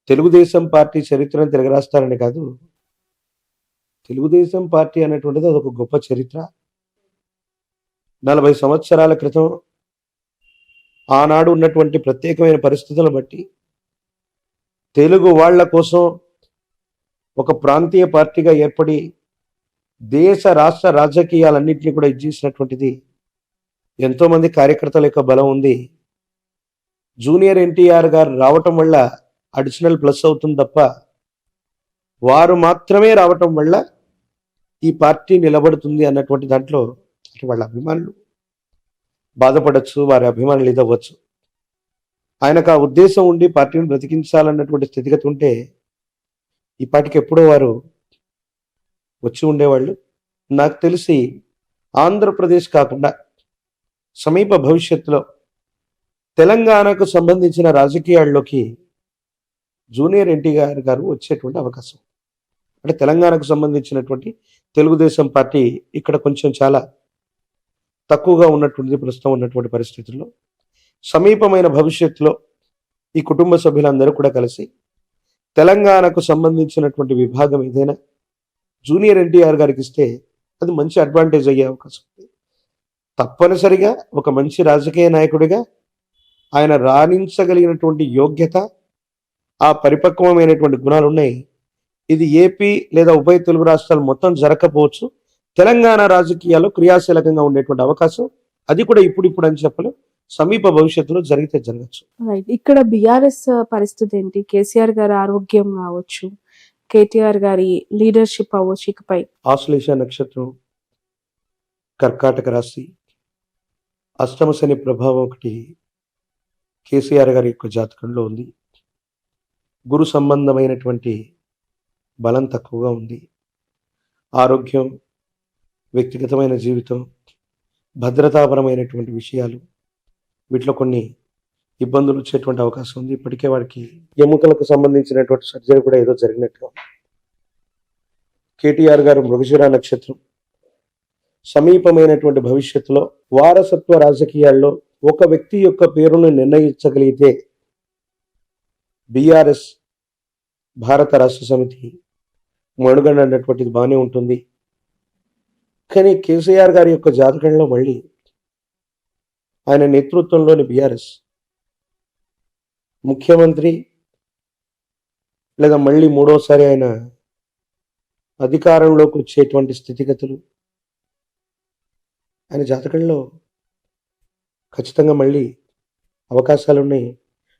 Telugu Desam party చరిత్రను తిరగరాస్తారని కాదు. Telugu Desam party అనేటువంటిది అదొక గొప్ప చరిత్ర. 40 సంవత్సరాల క్రితం ఆనాడు ఉన్నటువంటి ప్రత్యేకమైన పరిస్థితులను బట్టి తెలుగు వాళ్ళ కోసం ఒక ప్రాంతీయ పార్టీగా ఏర్పడి దేశ రాష్ట్ర రాజకీయాలన్నింటినీ కూడా ఇచ్చేసినటువంటిది ఎంతోమంది కార్యకర్తల యొక్క బలం ఉంది. జూనియర్ ఎన్టీఆర్ గారు రావటం వల్ల అడిషనల్ ప్లస్ అవుతుంది తప్ప వారు మాత్రమే రావటం వల్ల ఈ పార్టీ నిలబడుతుంది అన్నటువంటి దాంట్లో వాళ్ళ అభిమానులు బాధపడచ్చు, వారి అభిమానులు ఇదవ్వచ్చు. ఆయనకు ఆ ఉద్దేశం ఉండి పార్టీని బ్రతికించాలన్నటువంటి స్థితిగతి ఉంటే ఈ పార్టీకి ఎప్పుడో వారు వచ్చి ఉండేవాళ్ళు. నాకు తెలిసి ఆంధ్రప్రదేశ్ కాకుండా సమీప భవిష్యత్తులో తెలంగాణకు సంబంధించిన రాజకీయాల్లోకి జూనియర్ ఎన్టీఆర్ గారు వచ్చేటువంటి అవకాశం, అంటే తెలంగాణకు సంబంధించినటువంటి తెలుగుదేశం పార్టీ ఇక్కడ కొంచెం చాలా తక్కువగా ఉన్నటువంటి ప్రస్తుతం ఉన్నటువంటి పరిస్థితుల్లో సమీపమైన భవిష్యత్తులో ఈ కుటుంబ సభ్యులందరూ కూడా కలిసి తెలంగాణకు సంబంధించినటువంటి విభాగం ఏదైనా జూనియర్ ఎన్టీఆర్ గారికి ఇస్తే అది మంచి అడ్వాంటేజ్ అయ్యే అవకాశం ఉంది. తప్పనిసరిగా ఒక మంచి రాజకీయ నాయకుడిగా ఆయన రాణించగలిగినటువంటి యోగ్యత, ఆ పరిపక్వమైనటువంటి గుణాలు ఉన్నాయి. ఇది ఏపీ లేదా ఉభయ తెలుగు రాష్ట్రాలు మొత్తం జరగకపోవచ్చు, తెలంగాణ రాజకీయాల్లో క్రియాశీలకంగా ఉండేటువంటి అవకాశం అది కూడా ఇప్పుడు అని చెప్పలేం, సమీప భవిష్యత్తులో జరిగితే జరగచ్చు. ఇక్కడ బిఆర్ఎస్ పరిస్థితి ఏంటి? కేసీఆర్ గారి ఆరోగ్యం కావచ్చు, కేటీఆర్ గారి లీడర్షిప్ అవ్వచ్చు. ఇకపై ఆశ్లేష నక్షత్రం, కర్కాటక రాశి, అష్టమ శని ప్రభావం ఒకటి కేసీఆర్ గారి యొక్క జాతకంలో ఉంది. గురు సంబంధమైనటువంటి బలం తక్కువగా ఉంది. ఆరోగ్యం, వ్యక్తిగతమైన జీవితం, భద్రతాపరమైనటువంటి విషయాలు, వీటిలో కొన్ని ఇబ్బందులు వచ్చేటువంటి అవకాశం ఉంది. ఇప్పటికే వాడికి ఎముకలకు సంబంధించినటువంటి సర్జరీ కూడా ఏదో జరిగినట్టుగా. కేటీఆర్ గారు మృగశిర నక్షత్రం, సమీపమైనటువంటి భవిష్యత్తులో వారసత్వ రాజకీయాల్లో ఒక వ్యక్తి యొక్క పేరును నిర్ణయించగలిగితే బీఆర్ఎస్ భారత రాష్ట్ర సమితి మనుగడ అన్నటువంటిది బాగానే ఉంటుంది. కానీ కేసీఆర్ గారి యొక్క జాతకంలో మళ్ళీ ఆయన నేతృత్వంలోని బీఆర్ఎస్ ముఖ్యమంత్రి లేదా మళ్ళీ మూడోసారి ఆయన అధికారంలోకి వచ్చేటువంటి స్థితిగతులు ఆయన జాతకంలో ఖచ్చితంగా మళ్ళీ అవకాశాలు ఉన్నాయి.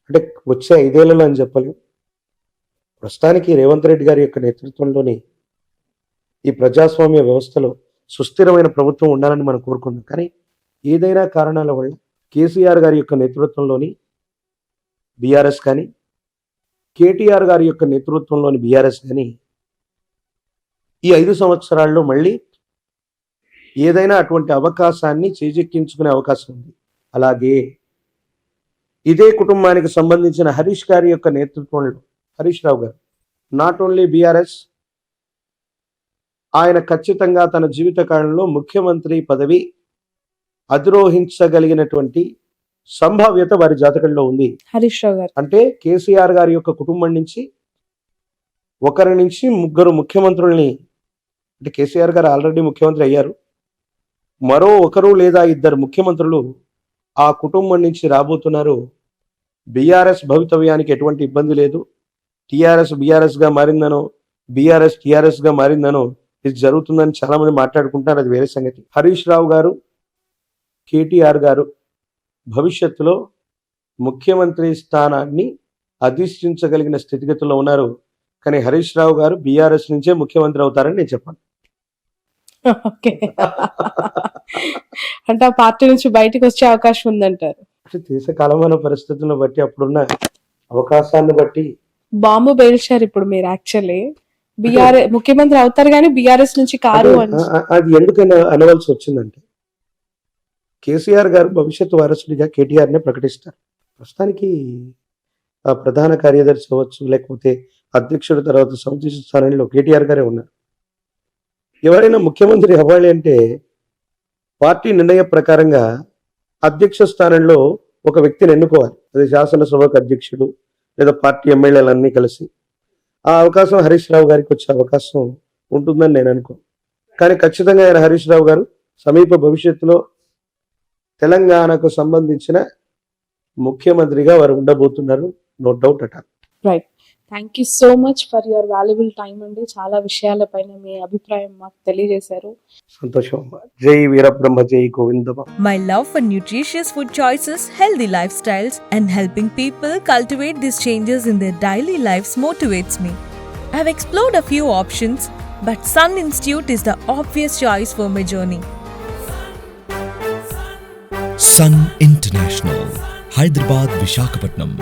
అంటే వచ్చే 5 ఏళ్లలో అని చెప్పలేం. ప్రస్తుతానికి రేవంత్ రెడ్డి గారి యొక్క నేతృత్వంలోని ఈ ప్రజాస్వామ్య వ్యవస్థలో సుస్థిరమైన ప్రభుత్వం ఉండాలని మనం కోరుకుంటాం. కానీ ఏదైనా కారణాల వల్ల కేసీఆర్ గారి యొక్క నేతృత్వంలోని బీఆర్ఎస్ కానీ, కేటీఆర్ గారి యొక్క నేతృత్వంలోని బీఆర్ఎస్ కానీ ఈ 5 సంవత్సరాల్లో మళ్ళీ ఏదైనా అటువంటి అవకాశాన్ని చేజెక్కించుకునే అవకాశం ఉంది. అలాగే ఇదే కుటుంబానికి సంబంధించిన హరీష్ గారి యొక్క నేతృత్వంలో, హరీష్ రావు గారు, నాట్ ఓన్లీ బీఆర్ఎస్, ఆయన ఖచ్చితంగా తన జీవిత కాలంలో ముఖ్యమంత్రి పదవి అధిరోహించగలిగినటువంటి సంభావ్యత వారి జాతకంలో ఉంది. హరీష్ రావు గారు అంటే కేసీఆర్ గారి యొక్క కుటుంబం నుంచి 1 నుంచి 3 ముఖ్యమంత్రుల్ని, అంటే కేసీఆర్ గారు ఆల్రెడీ ముఖ్యమంత్రి అయ్యారు, మరో 1 లేదా 2 ముఖ్యమంత్రులు ఆ కుటుంబం నుంచి రాబోతున్నారు. బీఆర్ఎస్ భవితవ్యానికి ఎటువంటి ఇబ్బంది లేదు. టీఆర్ఎస్ బీఆర్ఎస్గా మారిందనో, బీఆర్ఎస్ టీఆర్ఎస్గా మారిందనో ఇది జరుగుతుందని చాలా మంది మాట్లాడుకుంటారు, అది వేరే సంగతి. హరీష్ రావు గారు, కేటీఆర్ గారు భవిష్యత్తులో ముఖ్యమంత్రి స్థానాన్ని అధిష్ఠించగలిగిన స్థితిగతుల్లో ఉన్నారు. కానీ హరీష్ రావు గారు బీఆర్ఎస్ నుంచే ముఖ్యమంత్రి అవుతారని నేను చెప్పాను. ఓకే, అంటే ఆ పార్టీ నుంచి బయటకు వచ్చే అవకాశం ఉందంటారు. దేశ కాలమాన పరిస్థితులను బట్టి, అప్పుడున్న అవకాశాన్ని బట్టి బాంబు పేల్చారు ఇప్పుడు మీరు. యాక్చువల్లీ బీఆర్ఎస్ ముఖ్యమంత్రి అవుతారు కానీ బీఆర్ఎస్ నుంచి కారు అది ఎందుకని అనవలసి వచ్చిందంటే, కేసీఆర్ గారు భవిష్యత్తు వారసుడిగా కేటీఆర్నే ప్రకటిస్తారు. ప్రస్తుతానికి ప్రధాన కార్యదర్శి అవ్వచ్చు, లేకపోతే అధ్యక్షుడి తర్వాత సమితి స్థానంలో కేటీఆర్ గారే ఉన్నారు. ఎవరైనా ముఖ్యమంత్రి అవ్వాలి అంటే పార్టీ నిర్ణయ ప్రకారంగా అధ్యక్ష స్థానంలో ఒక వ్యక్తిని ఎన్నుకోవాలి. అది శాసనసభకు అధ్యక్షుడు, లేదా పార్టీ ఎమ్మెల్యేలన్నీ కలిసి ఆ అవకాశం హరీష్ రావు గారికి వచ్చే అవకాశం ఉంటుందని నేను అనుకో. కానీ ఖచ్చితంగా ఆయన హరీష్ రావు గారు సమీప భవిష్యత్తులో తెలంగాణకు సంబంధించిన ముఖ్యమంత్రిగా వారు ఉండబోతున్నారు, నో డౌట్ అట. Right. Thank you so much for your valuable time అండి. చాలా విషయాలపైన మీ అభిప్రాయం మాకు తెలియజేశారు. సంతోషం. జై వీరబ్రహ్మ, జై Govindamma. My love for nutritious food choices, healthy lifestyles, and helping people cultivate these changes in their daily lives motivates me. I have explored a few options, but Sun Institute is the obvious choice for my journey. Sun International, Hyderabad, Visakhapatnam.